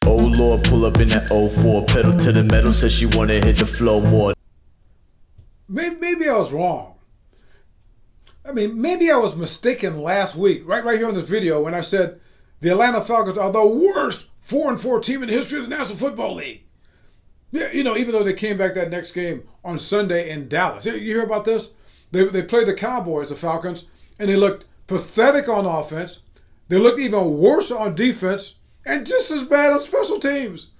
Oh Lord, pull up in that '04, pedal to the metal, says she wanna hit the flow more. Maybe I was wrong. Maybe I was mistaken last week, right here on this video, when I said the Atlanta Falcons are the worst 4-4 team in the history of the National Football League. Yeah, even though they came back that next game on Sunday in Dallas. You hear about this? They played the Cowboys, the Falcons, and they looked pathetic on offense. They looked even worse on defense, and just as bad on special teams.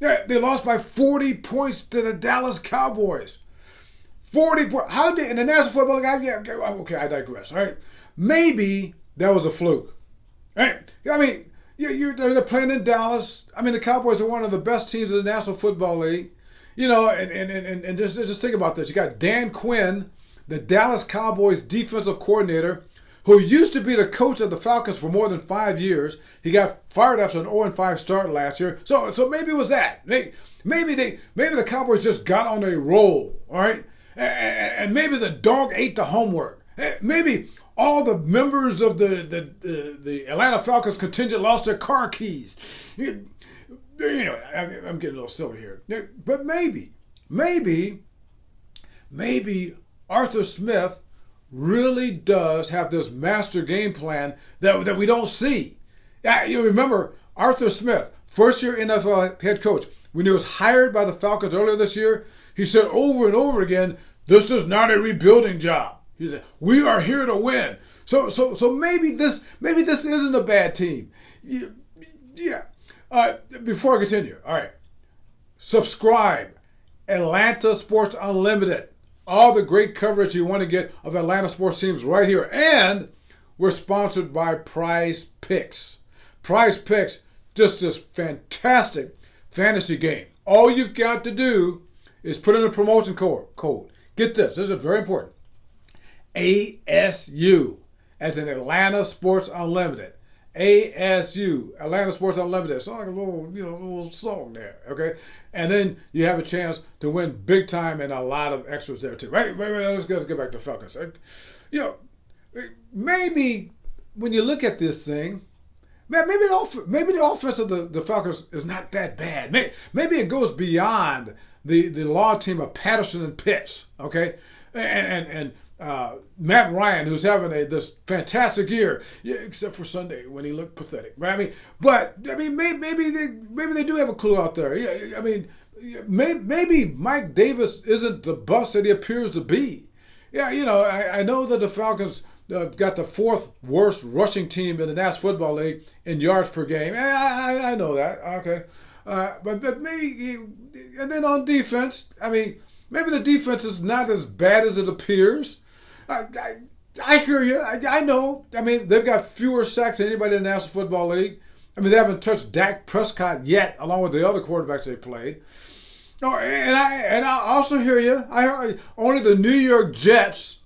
Yeah, they lost by 40 points to the Dallas Cowboys. 40 points. How did in the National Football League? Yeah, okay, I digress. All right, maybe that was a fluke. All right, they're playing in Dallas. The Cowboys are one of the best teams in the National Football League. And just think about this. You got Dan Quinn, the Dallas Cowboys defensive coordinator, who used to be the coach of the Falcons for more than 5 years. He got fired after an 0-5 start last year. So maybe it was that. Maybe the Cowboys just got on a roll. All right. And maybe the dog ate the homework. Maybe all the members of the Atlanta Falcons contingent lost their car keys. I'm getting a little silly here. But maybe Arthur Smith really does have this master game plan that we don't see. You remember Arthur Smith, first year NFL head coach, when he was hired by the Falcons earlier this year, he said over and over again, "This is not a rebuilding job. He said, we are here to win." So maybe this isn't a bad team. Yeah. Before I continue, all right. Subscribe. Atlanta Sports Unlimited. All the great coverage you want to get of Atlanta sports teams right here. And we're sponsored by Prize Picks. Prize Picks, just this fantastic fantasy game. All you've got to do is put in a promotion code. Get this. This is very important. ASU, as in Atlanta Sports Unlimited. ASU, Atlanta Sports Unlimited. It's like a little song there, okay? And then you have a chance to win big time and a lot of extras there too. Right. Let's get back to Falcons. Maybe when you look at this thing, maybe the offense of the Falcons is not that bad. Maybe it goes beyond the law team of Patterson and Pitts, okay? And Matt Ryan, who's having this fantastic year, except for Sunday when he looked pathetic. Right? Maybe they do have a clue out there. Yeah, maybe Mike Davis isn't the bust that he appears to be. Yeah, I know that the Falcons got the fourth worst rushing team in the National Football League in yards per game. I know that. Okay, but maybe, and then on defense, maybe the defense is not as bad as it appears. I hear you. I know. They've got fewer sacks than anybody in the National Football League. They haven't touched Dak Prescott yet, along with the other quarterbacks they played. Oh, and I also hear you. I heard only the New York Jets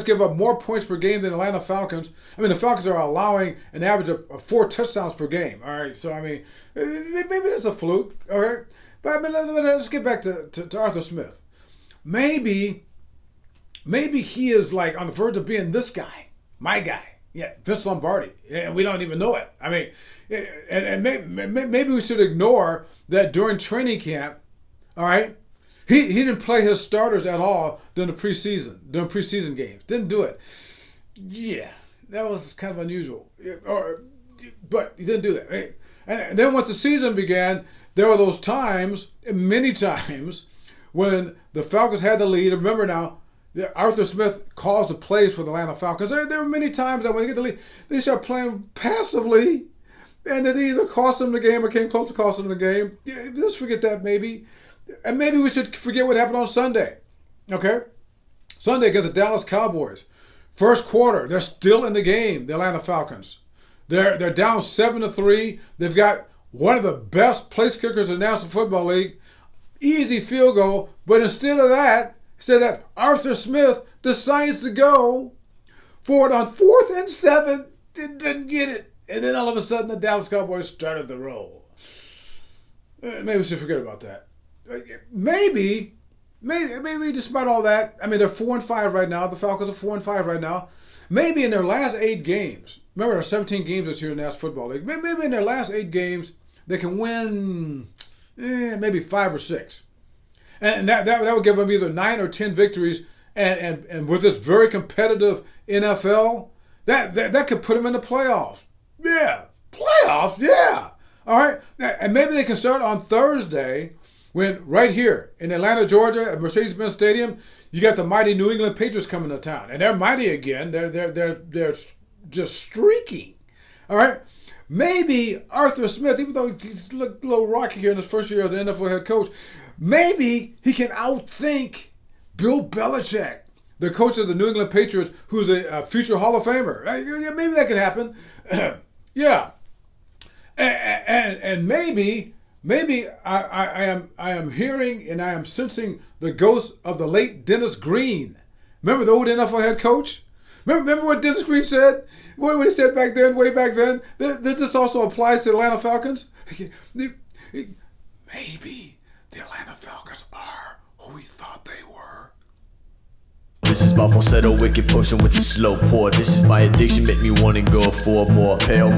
give up more points per game than the Atlanta Falcons. The Falcons are allowing an average of 4 touchdowns per game. All right, so maybe that's a fluke. All right, but let's get back to Arthur Smith. Maybe he is like on the verge of being this guy, my guy. Yeah, Vince Lombardi, and we don't even know it. And maybe we should ignore that during training camp. All right, he didn't play his starters at all during preseason games. Didn't do it. Yeah, that was kind of unusual. But he didn't do that. Right? And then once the season began, there were those times, many times, when the Falcons had the lead. Remember now, Arthur Smith calls the plays for the Atlanta Falcons. There were many times that when they get the lead, they start playing passively, and it either cost them the game or came close to costing them the game. Yeah, let's forget that maybe. And maybe we should forget what happened on Sunday. Okay? Sunday against the Dallas Cowboys. First quarter, they're still in the game, the Atlanta Falcons. They're down 7-3. They've got one of the best place kickers in the National Football League. Easy field goal, but instead of that, Arthur Smith decides to go for it on 4th and 7. Didn't get it. And then all of a sudden the Dallas Cowboys started the roll. Maybe we should forget about that. Maybe despite all that, they're 4-5 right now. The Falcons are 4-5 right now. maybe in their last 8 games, remember there are 17 games this year in the National Football League, maybe in their last 8 games, they can win maybe 5 or 6. And that would give them either 9 or 10 victories. And with this very competitive NFL, that could put them in the playoffs. Yeah, playoffs, yeah. All right, and maybe they can start on Thursday when right here in Atlanta, Georgia, at Mercedes-Benz Stadium, you got the mighty New England Patriots coming to town, and they're mighty again. They're just streaking. All right, maybe Arthur Smith, even though he's a little rocky here in his first year as the NFL head coach, maybe he can outthink Bill Belichick, the coach of the New England Patriots, who's a future Hall of Famer. Maybe that could happen. Yeah, and maybe I am hearing and I am sensing the ghost of the late Dennis Green. Remember the old NFL head coach? Remember what Dennis Green said? What he said back then, way back then? This also applies to the Atlanta Falcons. Maybe the Atlanta Falcons are who we thought they were. This is my falsetto, wicked potion with the slow pour. This is my addiction, make me wanna go for more. Pale